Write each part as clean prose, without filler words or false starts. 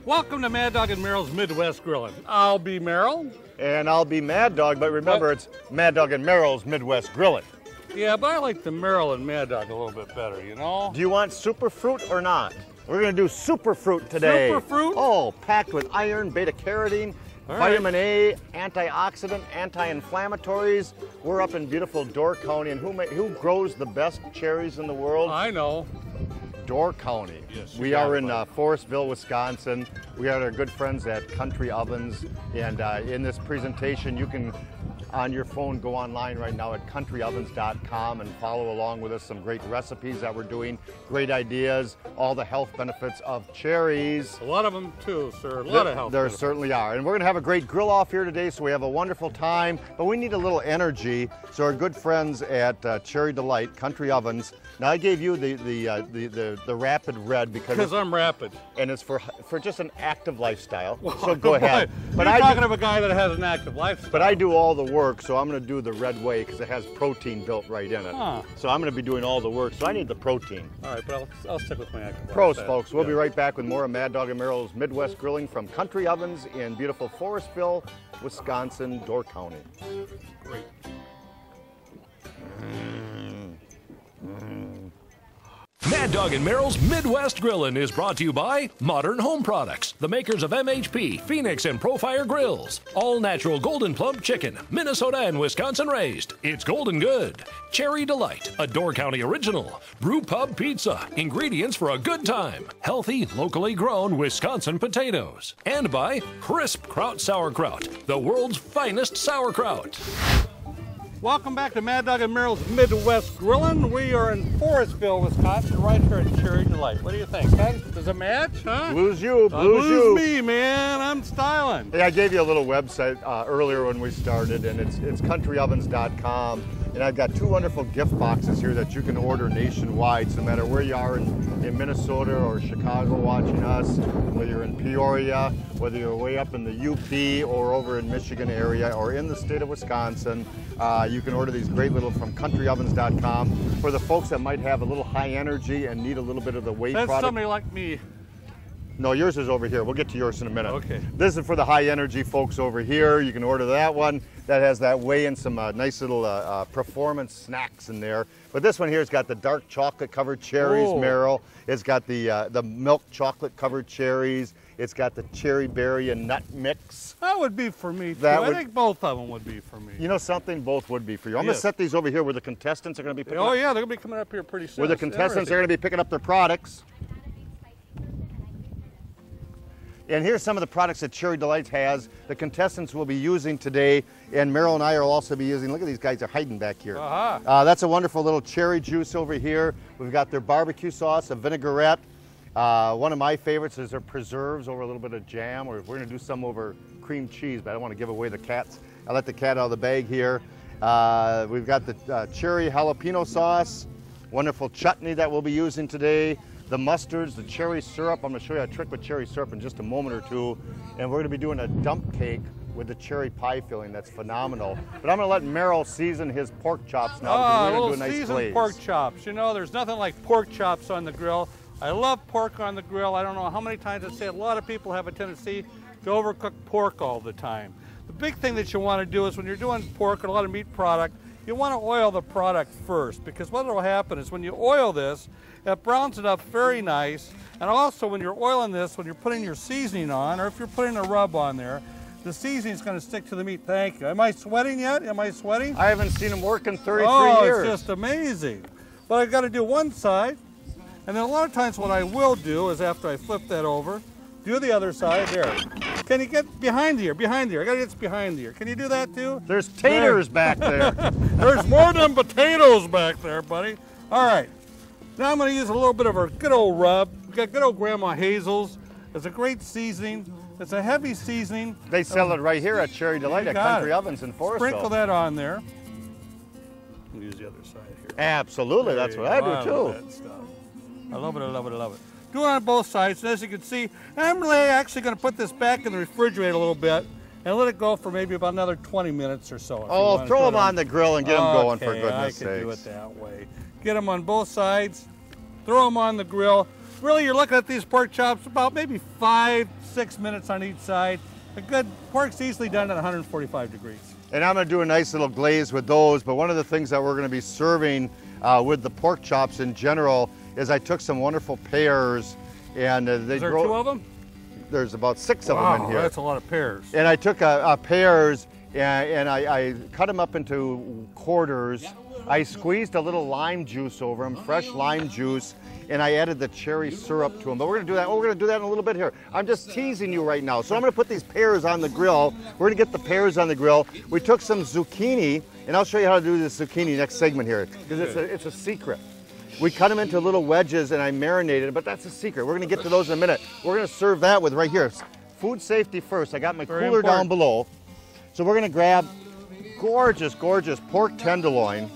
Welcome to Mad Dog and Merrill's Midwest Grillin'. I'll be Merrill. And I'll be Mad Dog, but remember it's Mad Dog and Merrill's Midwest Grillin'. Yeah, but I like the Merrill and Mad Dog a little bit better, you know? Do you want super fruit or not? We're gonna do super fruit today. Super fruit? Oh, packed with iron, beta-carotene, vitamin A, antioxidant, anti-inflammatories. We're up in beautiful Door County, and who grows the best cherries in the world? I know. Door County. Yes, we are in Forestville, Wisconsin. We have our good friends at Country Ovens, and in this presentation you can, on your phone, go online right now at countryovens.com and follow along with us. Some great recipes that we're doing, great ideas, all the health benefits of cherries. A lot of them too, sir. A lot of health There benefits. certainly are. And we're gonna have a great grill off here today, so we have a wonderful time, but we need a little energy. So our good friends at Cherry Delight, Country Ovens. Now I gave you the rapid red because I'm rapid. and it's for just an active lifestyle. Well, so go ahead. But you're talking of a guy that has an active lifestyle. But I do all the work, so I'm going to do the red way because it has protein built right in it. Huh. So I'm going to be doing all the work, so I need the protein. All right, but I'll stick with my active Pros, lifestyle. folks. We'll be right back with more of Mad Dog and Merrill's Midwest Grilling from Country Ovens in beautiful Forestville, Wisconsin, Door County. Great. Mad Dog and Merrill's Midwest Grillin' is brought to you by Modern Home Products, the makers of MHP, Phoenix, and Profire Grills. All natural golden plump chicken, Minnesota and Wisconsin raised. It's golden good. Cherry Delight, a Door County original. Brew Pub Pizza, ingredients for a good time. Healthy, locally grown Wisconsin potatoes. And by Crisp Kraut Sauerkraut, the world's finest sauerkraut. Welcome back to Mad Dog and Merrill's Midwest Grillin'. We are in Forestville, Wisconsin, right here at Cherry Delight. What do you think? Huh? Does it match? Huh? Blues you, blues Blues you. me, man. I'm styling. Hey, I gave you a little website earlier when we started, and it's countryovens.com. And I've got two wonderful gift boxes here that you can order nationwide. So no matter where you are in Minnesota or Chicago watching us, whether you're in Peoria, whether you're way up in the UP or over in Michigan area or in the state of Wisconsin, you can order these great little from countryovens.com for the folks that might have a little high energy and need a little bit of the whey That's product. somebody like me. No, yours is over here. We'll get to yours in a minute. Okay. This is for the high energy folks over here. You can order that one. That has that whey and some nice little performance snacks in there. But this one here's got the dark chocolate covered cherries, Oh. Merrill. It's got the milk chocolate covered cherries. It's got the cherry berry and nut mix. That would be for me, too. That I would- think both of them would be for me. You know something? Both would be for you. I'm going Yes. to set these over here where the contestants are going to be picking Oh, up. yeah, they're going to be coming up here pretty soon. Where the It's contestants are interesting. going to be picking up their products. And here's some of the products that Cherry Delight has. The contestants will be using today, and Merrill and I will also be using. Look at these guys, they're hiding back here. That's a wonderful little cherry juice over here. We've got their barbecue sauce, a vinaigrette. One of my favorites is their preserves over a little bit of jam, or we're gonna do some over cream cheese, but I don't want to give away the cats. I let the cat out of the bag here. We've got the cherry jalapeno sauce, wonderful chutney that we'll be using today. The mustards, the cherry syrup. I'm going to show you a trick with cherry syrup in just a moment or two. And we're going to be doing a dump cake with the cherry pie filling. That's phenomenal. But I'm going to let Merrill season his pork chops now. Because we're little going to do a nice seasoned glaze. pork chops. You know, there's nothing like pork chops on the grill. I love pork on the grill. I don't know how many times I say it. A lot of people have a tendency to overcook pork all the time. The big thing that you want to do is when you're doing pork or a lot of meat product, you want to oil the product first, because what will happen is when you oil this, it browns it up very nice. And also when you're oiling this, when you're putting your seasoning on, or if you're putting a rub on there, the seasoning is going to stick to the meat. Thank you. Am I sweating yet? Am I sweating? I haven't seen him work in 33 years. It's just amazing. But I've got to do one side, and then a lot of times what I will do is after I flip that over, do the other side. There. Can you get behind here? Behind here. I got to get behind here. Can you do that too? There's taters back there. There's more than potatoes back there, buddy. All right. Now I'm going to use a little bit of our good old rub. We got good old Grandma Hazel's. It's a great seasoning. It's a heavy seasoning. They sell it right here at Cherry Delight at Country Ovens in Forestville. Sprinkle that on there. We'll use the other side here. Absolutely. That's what I do too. love that stuff. I love it, I love it, I love it. Do it on both sides. And as you can see, I'm really actually going to put this back in the refrigerator a little bit and let it go for maybe about another 20 minutes or so. Oh, throw them on the grill and get them going, for goodness I can do it sakes. that way. Get them on both sides, throw them on the grill. really, you're looking at these pork chops about maybe 5-6 minutes on each side. A good pork's easily done at 145 degrees. And I'm going to do a nice little glaze with those, but one of the things that we're going to be serving with the pork chops in general is I took some wonderful pears, and they Is there 2 of them? There's about 6 of them in here. That's a lot of pears. And I took pears and I cut them up into quarters. I squeezed a little lime juice over them, fresh lime juice, and I added the cherry syrup to them. But we're gonna do that. Oh, we're gonna do that in a little bit here. I'm just teasing you right now. So I'm gonna put these pears on the grill. We're gonna get the pears on the grill. We took some zucchini, and I'll show you how to do this zucchini next segment here, because it's a secret. We cut them into little wedges and I marinated, but that's a secret. We're gonna get to those in a minute. We're gonna serve that with right here. Food safety first. I got my cooler down below. So we're gonna grab gorgeous, gorgeous pork tenderloin.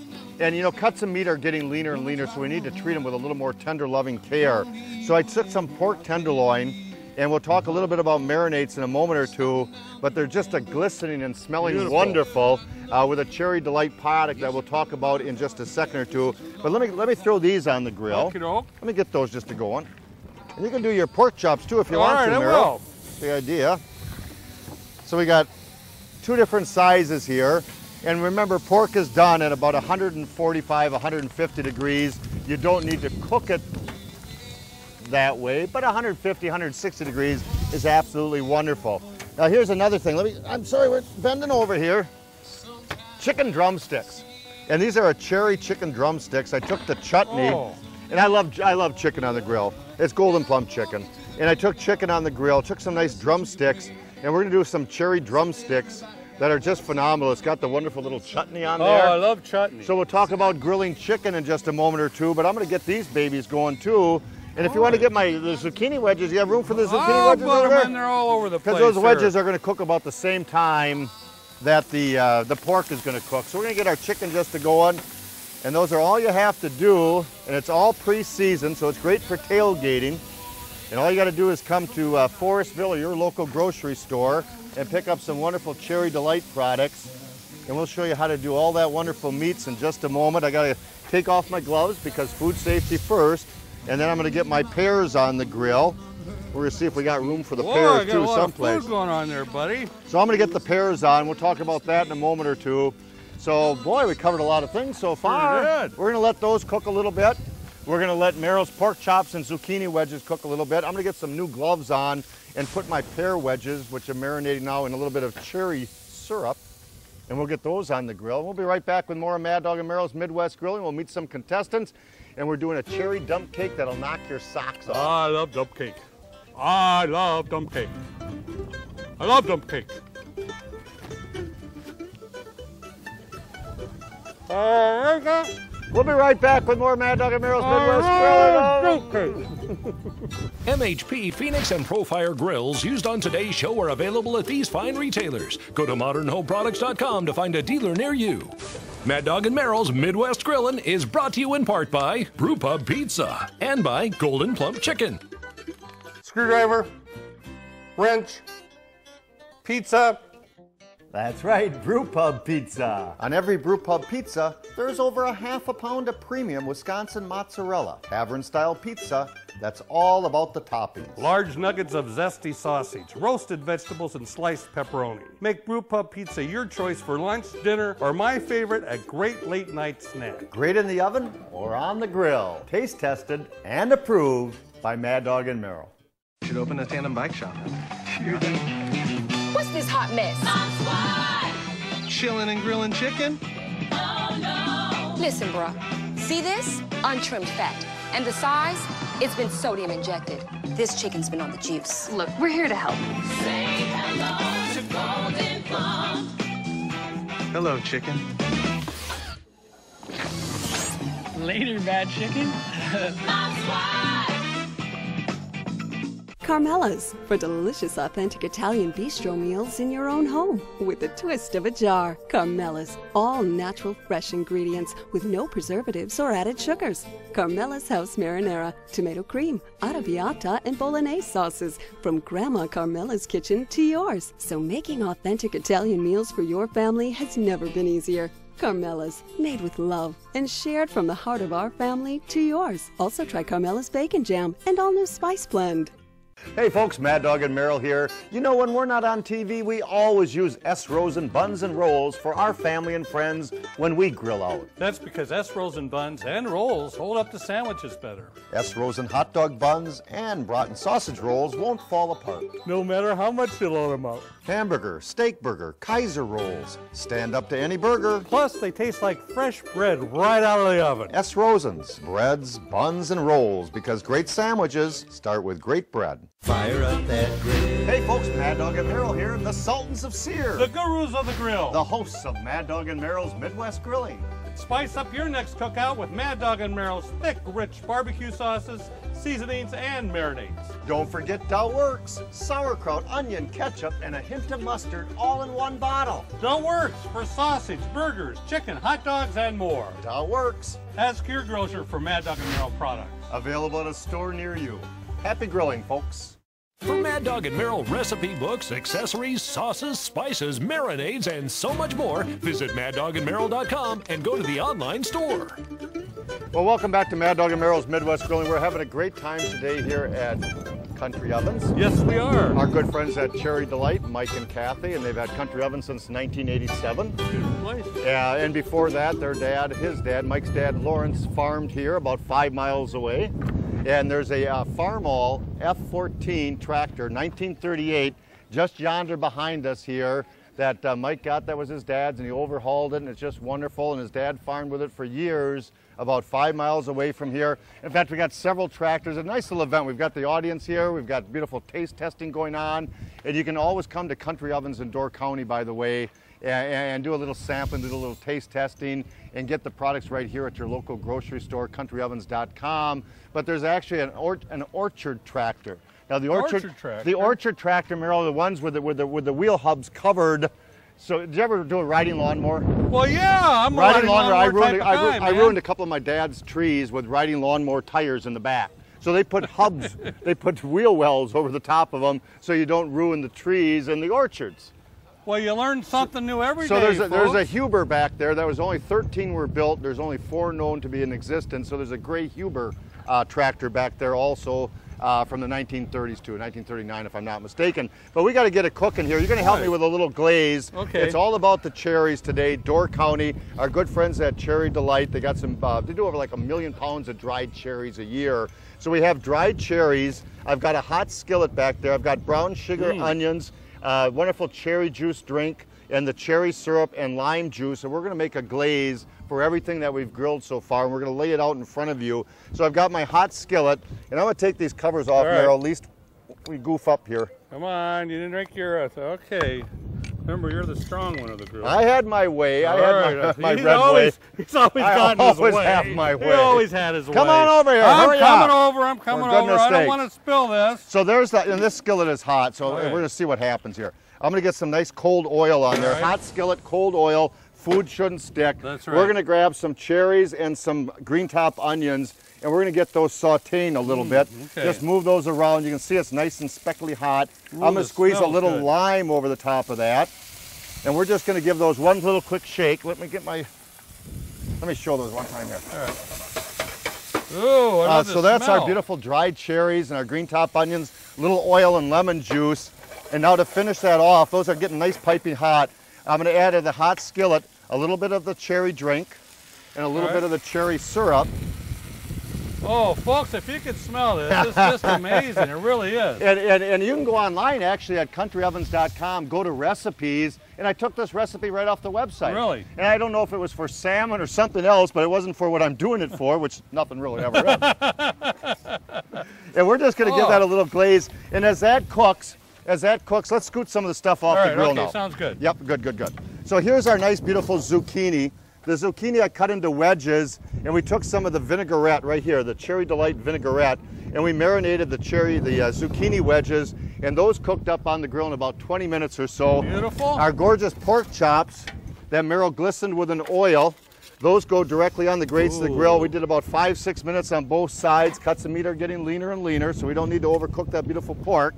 And you know, cuts of meat are getting leaner and leaner, so we need to treat them with a little more tender, loving care. So I took some pork tenderloin, and we'll talk a little bit about marinades in a moment or two, but they're just a glistening and smelling wonderful with a Cherry Delight product that we'll talk about in just a second or two. But let me throw these on the grill. Let me get those just to go on. And you can do your pork chops too if you want to, Meryl. The idea. So we got 2 different sizes here. And remember, pork is done at about 145, 150 degrees. You don't need to cook it that way, but 150, 160 degrees is absolutely wonderful. Now here's another thing. I'm sorry, we're bending over here. Chicken drumsticks. And these are a cherry chicken drumsticks. I took the chutney, and I love chicken on the grill. It's golden plum chicken. And I took chicken on the grill, took some nice drumsticks, and we're gonna do some cherry drumsticks that are just phenomenal. It's got the wonderful little chutney on there. Oh, I love chutney. So we'll talk about grilling chicken in just a moment or two, but I'm gonna get these babies going too. And if you want to get the zucchini wedges, you have room for the zucchini wedges over there? They're all over the place. Because those wedges are gonna cook about the same time that the pork is gonna cook. So we're gonna get our chicken just to go on. And those are all you have to do, and it's all pre-seasoned, so it's great for tailgating. And all you gotta do is come to Forestville or your local grocery store and pick up some wonderful Cherry Delight products. And we'll show you how to do all that wonderful meats in just a moment. I gotta take off my gloves because food safety first. And then I'm gonna get my pears on the grill. We're gonna see if we got room for the pears too someplace. I got a lot of food going on there, buddy. So I'm gonna get the pears on. We'll talk about that in a moment or two. So boy, we covered a lot of things so far. We're gonna let those cook a little bit. We're gonna let Meryl's pork chops and zucchini wedges cook a little bit. I'm gonna get some new gloves on and put my pear wedges, which are marinating now in a little bit of cherry syrup, and we'll get those on the grill. We'll be right back with more of Mad Dog and Meryl's Midwest Grilling. We'll meet some contestants, and we're doing a cherry dump cake that'll knock your socks off. I love dump cake. I love dump cake. I love dump cake. We'll be right back with more Mad Dog and Meryl's Midwest Grilling. MHP Phoenix and Profire grills used on today's show are available at these fine retailers. Go to modernhomeproducts.com to find a dealer near you. Mad Dog and Meryl's Midwest Grillin' is brought to you in part by Brewpub Pizza and by Golden Plump Chicken. Screwdriver, wrench, pizza. That's right, Brewpub Pizza. On every Brewpub Pizza, there's over a ½ pound of premium Wisconsin mozzarella. Tavern-style pizza that's all about the toppings. Large nuggets of zesty sausage, roasted vegetables, and sliced pepperoni. Make Brewpub Pizza your choice for lunch, dinner, or my favorite, a great late-night snack. Great in the oven or on the grill. Taste tested and approved by Mad Dog and Meryl. You should open a tandem bike shop. What's this hot mess? Chilling and grilling chicken? Listen, bruh. See this? Untrimmed fat. And the size? It's been sodium injected. This chicken's been on the juice. Look, we're here to help. Say hello to Golden Plum. Hello, chicken. Later, bad chicken. Carmella's for delicious, authentic Italian bistro meals in your own home with a twist of a jar. Carmella's, all natural, fresh ingredients with no preservatives or added sugars. Carmella's House Marinara, tomato cream, arrabbiata, and bolognese sauces from Grandma Carmella's kitchen to yours. So making authentic Italian meals for your family has never been easier. Carmella's, made with love and shared from the heart of our family to yours. Also try Carmella's Bacon Jam and all new Spice Blend. Hey folks, Mad Dog and Merrill here. You know, when we're not on TV, we always use S. Rosen buns and rolls for our family and friends when we grill out. That's because S. Rosen buns and rolls hold up the sandwiches better. S. Rosen hot dog buns and Broughton sausage rolls won't fall apart. No matter how much you load them up. Hamburger, steak burger, Kaiser rolls. Stand up to any burger. Plus, they taste like fresh bread right out of the oven. S. Rosen's, breads, buns, and rolls, because great sandwiches start with great bread. Fire up that grill. Hey folks, Mad Dog and Merrill here, the Sultans of Sear. The gurus of the grill. The hosts of Mad Dog and Merrill's Midwest Grilling. Spice up your next cookout with Mad Dog and Merrill's thick, rich barbecue sauces, seasonings, and marinades. Don't forget Dow Works, sauerkraut, onion, ketchup, and a hint of mustard all in one bottle. Dow Works for sausage, burgers, chicken, hot dogs, and more. Dow Works. Ask your grocer for Mad Dog and Merrill products. Available at a store near you. Happy grilling, folks. For Mad Dog and Merrill recipe books, accessories, sauces, spices, marinades, and so much more, visit maddogandmerrill.com and go to the online store. Well, welcome back to Mad Dog and Merrill's Midwest Grilling. We're having a great time today here at Country Ovens. Yes, we are. Our good friends at Cherry Delight, Mike and Kathy, and they've had Country Ovens since 1987. Beautiful place. And before that, their dad, his dad, Mike's dad, Lawrence, farmed here about 5 miles away. And there's a Farmall F14 tractor, 1938, just yonder behind us here, that Mike got. That was his dad's, and he overhauled it, and it's just wonderful. And his dad farmed with it for years, about 5 miles away from here. In fact, we got several tractors. A nice little event. We've got the audience here. We've got beautiful taste testing going on. And you can always come to Country Ovens in Door County, by the way, and do a little sampling, do a little taste testing, and get the products right here at your local grocery store, countryovens.com. But there's actually an orchard tractor. Now the orchard tractor, Merrill, the ones with the wheel hubs covered. So did you ever do a riding lawnmower? Well, yeah, I'm a riding lawnmower I ruined a couple of my dad's trees with riding lawnmower tires in the back. So they put hubs, they put wheel wells over the top of them so you don't ruin the trees and the orchards. Well, you learn something new every day, So there's a Huber back there. That was only 13 were built. There's only 4 known to be in existence. So there's a gray Huber tractor back there also from the 1930s to 1939, if I'm not mistaken. But we got to get it cooking here. You're going to help me with a little glaze. Okay. It's all about the cherries today. Door County, our good friends at Cherry Delight, they got some. They do over like 1 million pounds of dried cherries a year. So we have dried cherries. I've got a hot skillet back there. I've got brown sugar, onions. Wonderful cherry juice drink, and the cherry syrup and lime juice, and we're going to make a glaze for everything that we've grilled so far, and we're going to lay it out in front of you. So I've got my hot skillet, and I'm going to take these covers off, Merrill. At least we goof up here. Come on, you didn't drink your, okay. Remember, you're the strong one of the group. I had my way. I had my red way. He's always gotten his way. I always have my way. He always had his way. Come on over here. I'm coming over. I don't want to spill this. So there's that, and this skillet is hot, so we're going to see what happens here. I'm going to get some nice cold oil on there. Hot skillet, cold oil. Food shouldn't stick. That's right. We're going to grab some cherries and some green top onions, and we're going to get those sauteing a little bit. Okay. Just move those around. You can see it's nice and speckly hot. I'm going to squeeze a little lime over the top of that. And we're just going to give those one little quick shake. Let me show those one time here. All right. Ooh, I love so that's smell. our beautiful dried cherries and our green top onions, little oil and lemon juice. And now to finish that off, those are getting nice piping hot. I'm going to add in the hot skillet a little bit of the cherry drink and a little bit of the cherry syrup. Oh, folks, if you could smell this, it's just amazing. It really is. And you can go online, actually, at countryovens.com, go to recipes, and I took this recipe right off the website. Really? And I don't know if it was for salmon or something else, but it wasn't for what I'm doing it for, which nothing really ever is. And we're just going to give that a little glaze. And as that cooks, let's scoot some of the stuff off the grill now. Sounds good. Yep, good. So here's our nice, beautiful zucchini. The zucchini I cut into wedges, and we took some of the vinaigrette right here, the Cherry Delight vinaigrette, and we marinated the zucchini wedges, and those cooked up on the grill in about 20 minutes or so. Beautiful. Our gorgeous pork chops that Merrill glistened with an oil, those go directly on the grates of the grill. We did about 5-6 minutes on both sides. Cuts of meat are getting leaner and leaner, so we don't need to overcook that beautiful pork.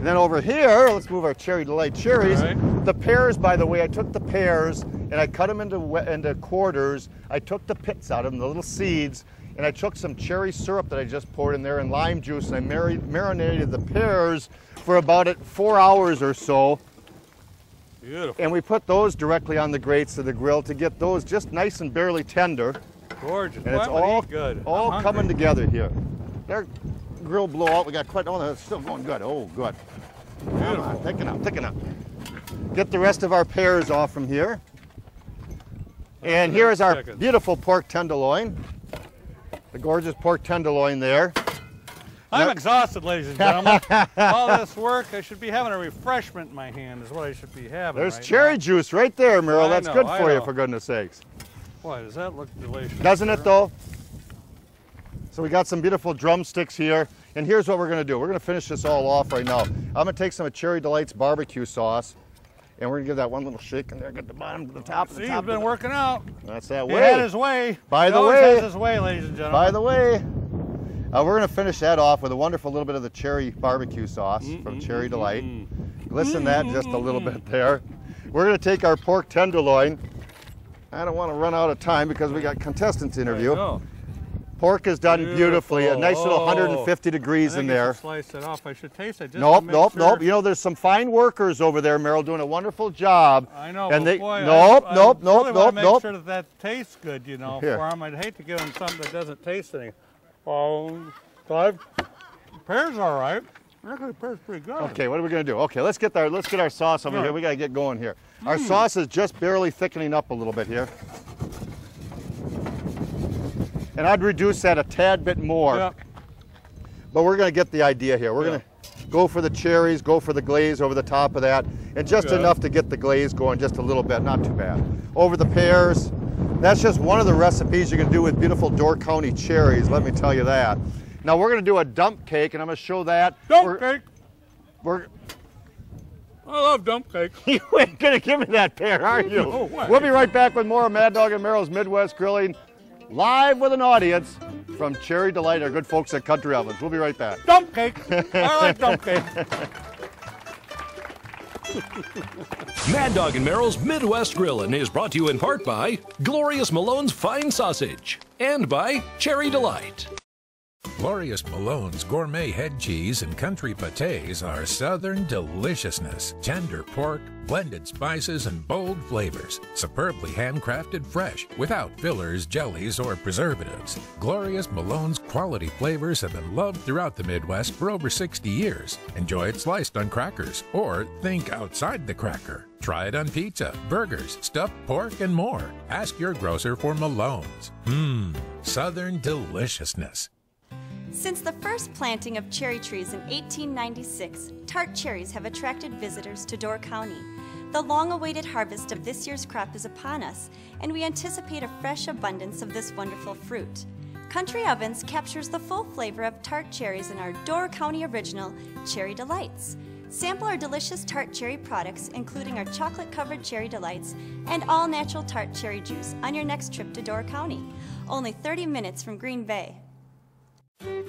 And then over here, let's move our Cherry Delight cherries. Right. The pears, by the way, I took the pears and I cut them into quarters. I took the pits out of them, the little seeds, and I took some cherry syrup that I just poured in there and lime juice, and I marinated the pears for about 4 hours or so. Beautiful. And we put those directly on the grates of the grill to get those just nice and barely tender. Gorgeous. And it's all coming together here. Their grill blow out. We got quite, oh, it's still going good. Oh, good. Come on, thicken up, thicken up. Get the rest of our pears off from here. And here's our beautiful pork tenderloin. The gorgeous pork tenderloin there. I'm exhausted, ladies and gentlemen. All this work, I should be having a refreshment in my hand is what I should be having. There's cherry juice right there, Merrill. That's good for you, for goodness sakes. Boy, does that look delicious. Doesn't it, though? So we got some beautiful drumsticks here. And here's what we're going to do. We're going to finish this all off right now. I'm going to take some of Cherry Delight's barbecue sauce, and we're going to give that one little shake in there, get the bottom to the top. See, he's been working out. That's that way. He had his way. By the way. He always has his way, ladies and gentlemen. By the way. We're going to finish that off with a wonderful little bit of the cherry barbecue sauce from Cherry Delight. Glisten that just a little bit there. We're going to take our pork tenderloin. I don't want to run out of time because we got contestants interview. Pork is done beautifully. A nice little 150 degrees in there. Slice it off. I should taste it. Just nope. You know, there's some fine workers over there, Merrill, doing a wonderful job. I know. And they, boy, nope. I really want to make sure that tastes good, you know, for them. I'd hate to give them something that doesn't taste anything. Pears all right. Actually, pears pretty good. Okay, what are we going to do? Okay, let's get our sauce over here. We got to get going here. Our sauce is just barely thickening up a little bit here. And I'd reduce that a tad bit more. Yeah. But we're going to get the idea here. We're going to go for the cherries, go for the glaze over the top of that, and just enough to get the glaze going just a little bit, not too bad. Over the pears. That's just one of the recipes you can do with beautiful Door County cherries, let me tell you that. Now we're going to do a dump cake, and I'm going to show that. Dump cake? I love dump cake. You ain't going to give me that pear, are you? Oh, what? We'll be right back with more of Mad Dog and Merrill's Midwest Grilling, live with an audience from Cherry Delight, our good folks at Country Ovens. We'll be right back. Dump cake. I like dump cake. Mad Dog and Merrill's Midwest Grillin' is brought to you in part by Glorious Malone's Fine Sausage and by Cherry Delight. Glorious Malone's gourmet head cheese and country pâtés are southern deliciousness. Tender pork, blended spices, and bold flavors. Superbly handcrafted fresh, without fillers, jellies, or preservatives. Glorious Malone's quality flavors have been loved throughout the Midwest for over 60 years. Enjoy it sliced on crackers, or think outside the cracker. Try it on pizza, burgers, stuffed pork, and more. Ask your grocer for Malone's. Southern deliciousness. Since the first planting of cherry trees in 1896, tart cherries have attracted visitors to Door County. The long-awaited harvest of this year's crop is upon us, and we anticipate a fresh abundance of this wonderful fruit. Country Ovens captures the full flavor of tart cherries in our Door County original, Cherry Delights. Sample our delicious tart cherry products, including our chocolate-covered Cherry Delights and all-natural tart cherry juice on your next trip to Door County. Only 30 minutes from Green Bay.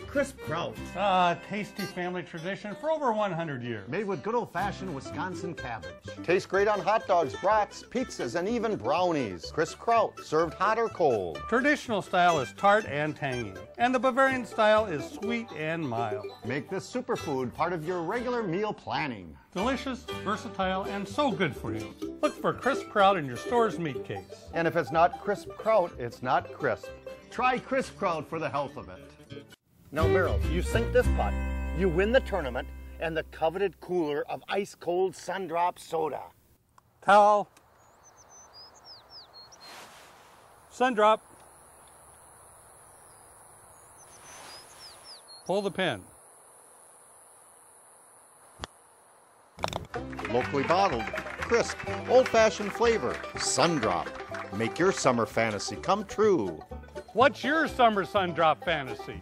Crisp kraut. Tasty family tradition for over 100 years. Made with good old-fashioned Wisconsin cabbage. Tastes great on hot dogs, brats, pizzas, and even brownies. Crisp kraut, served hot or cold. Traditional style is tart and tangy, and the Bavarian style is sweet and mild. Make this superfood part of your regular meal planning. Delicious, versatile, and so good for you. Look for crisp kraut in your store's meat case. And if it's not crisp kraut, it's not crisp. Try crisp kraut for the health of it. Now, Merrill, you sink this putt, you win the tournament, and the coveted cooler of ice-cold Sundrop soda. Towel. Sundrop. Pull the pin. Locally bottled, crisp, old-fashioned flavor, Sundrop. Make your summer fantasy come true. What's your summer Sundrop fantasy?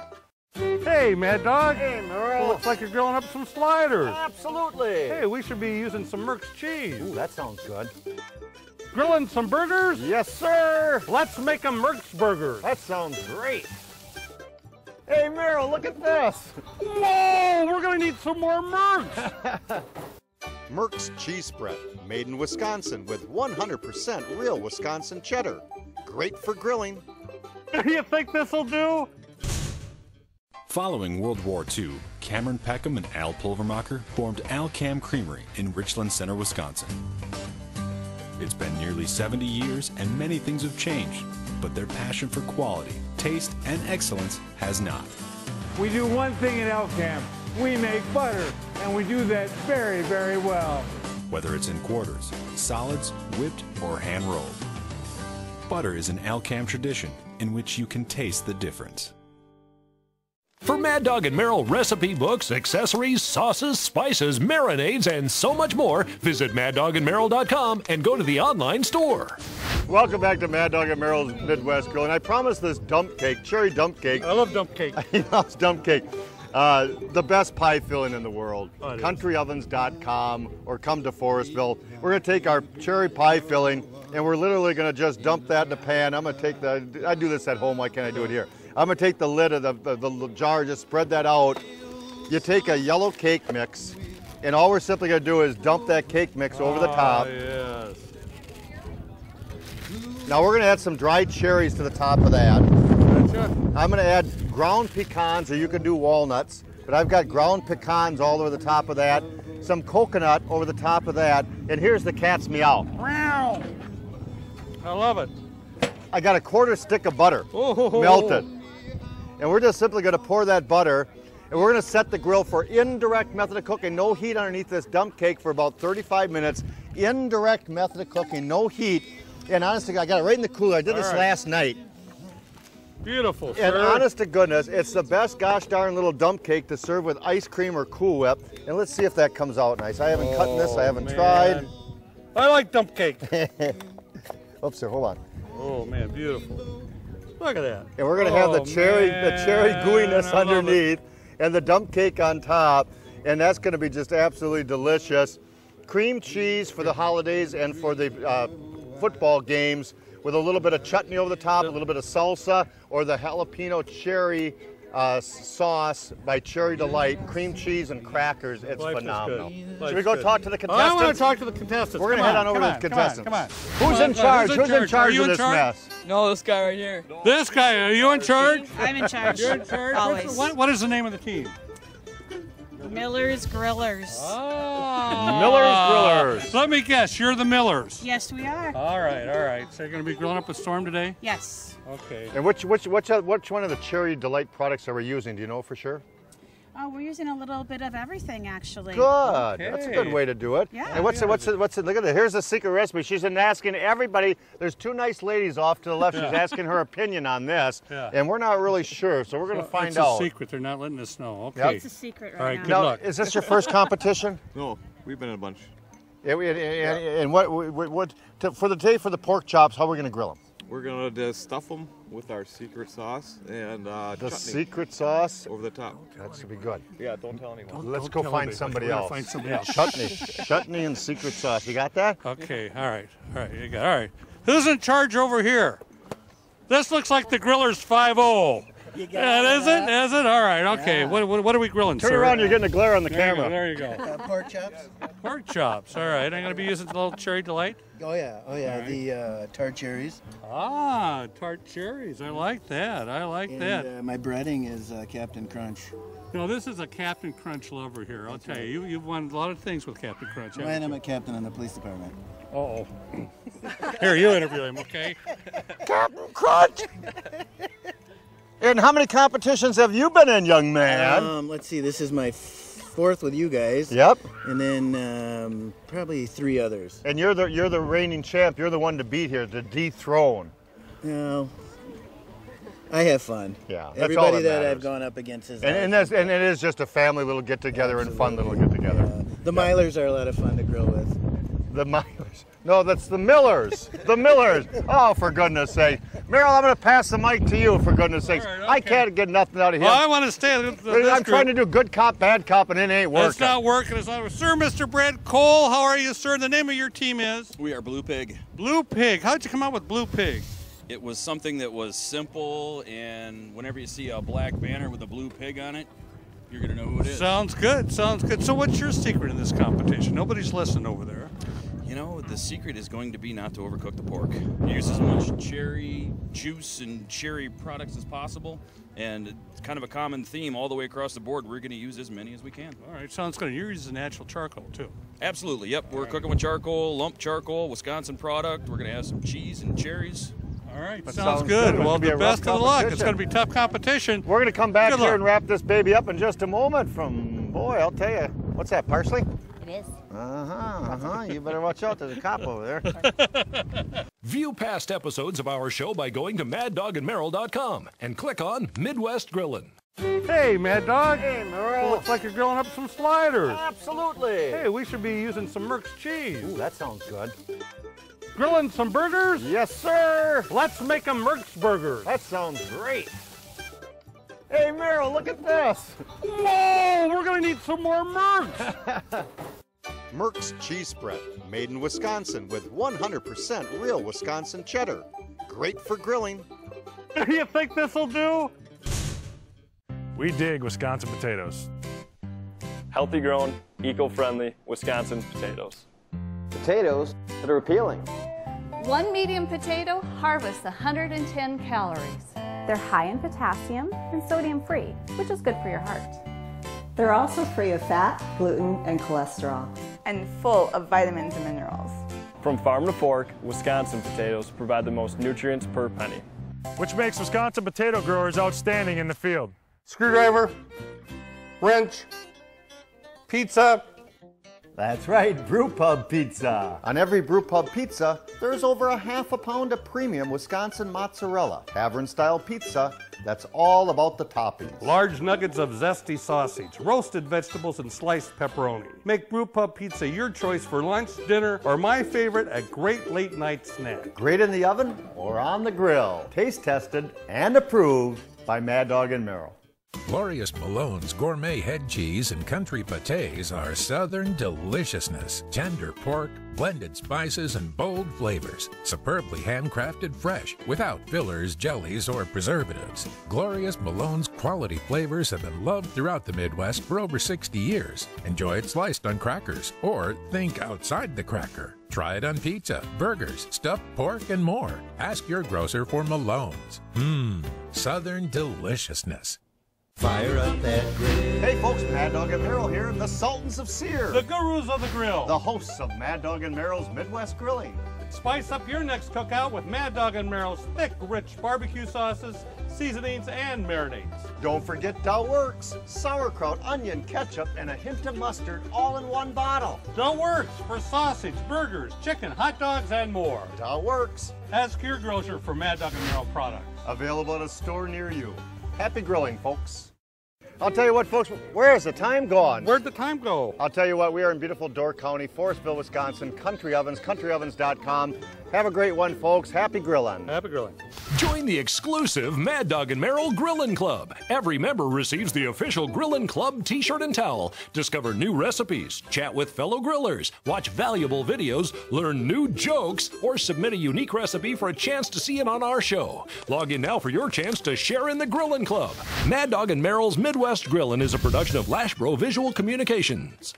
Hey, Mad Dog. Hey, Merrill. Looks like you're grilling up some sliders. Absolutely. Hey, we should be using some Merck's cheese. Ooh, that sounds good. Grilling some burgers? Yes, sir. Let's make them Merck's burgers. That sounds great. Hey, Merrill, look at this. Whoa, we're going to need some more Merck's. Merck's cheese spread, made in Wisconsin with 100% real Wisconsin cheddar. Great for grilling. You think this'll do? Following World War II, Cameron Peckham and Al Pulvermacher formed Al Cam Creamery in Richland Center, Wisconsin. It's been nearly 70 years and many things have changed, but their passion for quality, taste, and excellence has not. We do one thing at Al Cam. We make butter, and we do that very, very well. Whether it's in quarters, solids, whipped, or hand-rolled. Butter is an Al Cam tradition in which you can taste the difference. For Mad Dog and Merrill recipe books, accessories, sauces, spices, marinades, and so much more, visit maddogandmerrill.com and go to the online store. Welcome back to Mad Dog and Merrill's Midwest Grill, and I promised this dump cake, cherry dump cake. I love dump cake. He loves dump cake. The best pie filling in the world. Oh, CountryOvens.com or come to Forestville. We're going to take our cherry pie filling and we're literally going to just dump that in the pan. I'm going to take I do this at home, why can't I do it here? I'm going to take the lid of the jar, just spread that out. You take a yellow cake mix, and all we're simply going to do is dump that cake mix over the top. Yes. Now we're going to add some dried cherries to the top of that. Gotcha. I'm going to add ground pecans, or you can do walnuts, but I've got ground pecans all over the top of that, some coconut over the top of that, and here's the cat's meow. Wow. I love it. I got a quarter stick of butter, melted. And we're just simply going to pour that butter, and we're going to set the grill for indirect method of cooking, no heat underneath this dump cake for about 35 minutes. Indirect method of cooking, no heat. And honestly, I got it right in the cooler. I did this last night. Beautiful, And honest to goodness, it's the best gosh darn little dump cake to serve with ice cream or Cool Whip. And let's see if that comes out nice. I haven't cut this, I haven't tried. I like dump cake. Oops, sir, hold on. Oh man, beautiful. Look at that. And we're gonna have the cherry gooiness underneath and the dump cake on top. And that's gonna be just absolutely delicious. Cream cheese for the holidays and for the football games with a little bit of chutney over the top, a little bit of salsa, or the jalapeno cherry sauce by Cherry Delight, cream cheese and crackers. It's phenomenal. Should we go talk to the contestants? I want to talk to the contestants. We're going to head on over to the contestants. Come on. Who's in charge? Who's in charge of this mess? No, this guy right here. This guy, are you in charge? I'm in charge. You're in charge? Always. What is the name of the team? Miller's Grillers. Oh. Miller's Grillers. Let me guess, you're the Millers. Yes, we are. All right. So you're going to be grilling up a storm today? Yes. Okay. And which one of the Cherry Delight products are we using? Do you know for sure? Oh, we're using a little bit of everything, actually. Good. Okay. That's a good way to do it. Yeah. And what's it? Look at it. Here's the secret recipe. She's been asking everybody. There's two nice ladies off to the left. She's asking her opinion on this, and we're not really sure. So we're going to find out. It's a secret. They're not letting us know. Okay. Yep. It's a secret All right. now. Good luck. Is this your first competition? No, we've been in a bunch. Yeah. And what for the day for the pork chops? How are we going to grill them? We're going to stuff them with our secret sauce and The chutney secret sauce over the top. That should be good. Yeah, don't tell anyone. Let's go find somebody else. Find somebody else. Chutney and secret sauce. You got that? Okay. All right. You got. All right. Who's in charge over here? This looks like the Grillers 5-0. Is it? All right. Okay. Yeah. What are we grilling, Turn sir? around. You're getting a glare on the camera. There you go. Pork chops. Pork chops. All right. I'm going to be using the little Cherry Delight. Oh yeah. Right. The tart cherries. Ah, tart cherries. I like that. And my breading is Captain Crunch. No, this is a Captain Crunch lover here. I'll tell you. You've won a lot of things with Captain Crunch. And I'm a captain in the police department. Uh-oh. Here, you interview him, okay? Captain Crunch. And how many competitions have you been in, young man? Let's see. This is my fourth with you guys. Yep. And then probably 3 others. And you're the reigning champ. You're the one to beat here, to dethrone. No. I have fun. Yeah. That's Everybody all that matters. I've gone up against is. And it is just a family little get together and fun little get together. The Milers are a lot of fun to grill with. The Milers. No, that's the Millers. The Millers. Oh, for goodness sake. Merrill, I'm going to pass the mic to you, for goodness sakes. Right, okay. I can't get nothing out of him. Well, I want to stay. I'm trying to do good cop, bad cop, and it ain't working. It's not working. It's not. Sir, Mr. Brad Cole, how are you, sir? The name of your team is? We are Blue Pig. Blue Pig. How'd you come up with Blue Pig? It was something that was simple, and whenever you see a black banner with a blue pig on it, you're going to know who it is. Sounds good. Sounds good. So what's your secret in this competition? Nobody's listening over there. You know, the secret is going to be not to overcook the pork. Use as much cherry juice and cherry products as possible, and it's kind of a common theme all the way across the board. We're going to use as many as we can. All right, sounds good. You're using natural charcoal, too. Absolutely, yep. We're cooking with charcoal, lump charcoal, Wisconsin product. We're going to have some cheese and cherries. All right, sounds good. Well, the best of luck. It's going to be tough competition. We're going to come back Good here luck. and wrap this baby up in just a moment from, boy, I'll tell you. What's that, parsley? It is. You better watch out. There's a cop over there. View past episodes of our show by going to MadDogAndMerrill.com and click on Midwest Grillin'. Hey, Mad Dog. Hey, Merrill. Looks like you're grilling up some sliders. Absolutely. Hey, we should be using some Merck's cheese. Ooh, that sounds good. Grilling some burgers? Yes, sir. Let's make them Merck's burgers. That sounds great. Hey, Merrill, look at this. Whoa, we're going to need some more Merck's. Merck's cheese spread, made in Wisconsin with 100% real Wisconsin cheddar. Great for grilling. Do you think this will do? We dig Wisconsin potatoes. Healthy grown, eco-friendly Wisconsin potatoes. Potatoes that are appealing. One medium potato harvests 110 calories. They're high in potassium and sodium-free, which is good for your heart. They're also free of fat, gluten, and cholesterol. And full of vitamins and minerals. From farm to fork, Wisconsin potatoes provide the most nutrients per penny. Which makes Wisconsin potato growers outstanding in the field. Screwdriver, wrench, pizza. That's right, Brewpub Pizza. On every Brewpub Pizza, there's over a half a pound of premium Wisconsin mozzarella. Tavern-style pizza that's all about the toppings. Large nuggets of zesty sausage, roasted vegetables, and sliced pepperoni. Make Brewpub Pizza your choice for lunch, dinner, or my favorite, a great late-night snack. Great in the oven or on the grill. Taste tested and approved by Mad Dog and Merrill. Glorious Malone's gourmet head cheese and country pâtés are southern deliciousness. Tender pork, blended spices, and bold flavors. Superbly handcrafted fresh, without fillers, jellies, or preservatives. Glorious Malone's quality flavors have been loved throughout the Midwest for over 60 years. Enjoy it sliced on crackers, or think outside the cracker. Try it on pizza, burgers, stuffed pork, and more. Ask your grocer for Malone's. Southern deliciousness. Fire up that grill. Hey folks, Mad Dog and Merrill here, the Sultans of Sear. The gurus of the grill. The hosts of Mad Dog and Merrill's Midwest Grilling. Spice up your next cookout with Mad Dog and Merrill's thick, rich barbecue sauces, seasonings, and marinades. Don't forget Dow Works, sauerkraut, onion, ketchup, and a hint of mustard all in one bottle. Dow Works for sausage, burgers, chicken, hot dogs, and more. Dow Works. Ask your grocer for Mad Dog and Merrill products. Available at a store near you. Happy grilling, folks. I'll tell you what, folks, where has the time gone? Where'd the time go? I'll tell you what, we are in beautiful Door County, Forestville, Wisconsin, Country Ovens, countryovens.com. Have a great one, folks. Happy grilling. Happy grilling. Join the exclusive Mad Dog and Merrill Grillin' Club. Every member receives the official Grillin' Club t-shirt and towel. Discover new recipes, chat with fellow grillers, watch valuable videos, learn new jokes, or submit a unique recipe for a chance to see it on our show. Log in now for your chance to share in the Grillin' Club. Mad Dog and Merrill's Midwest Grillin' is a production of Lashbro Visual Communications.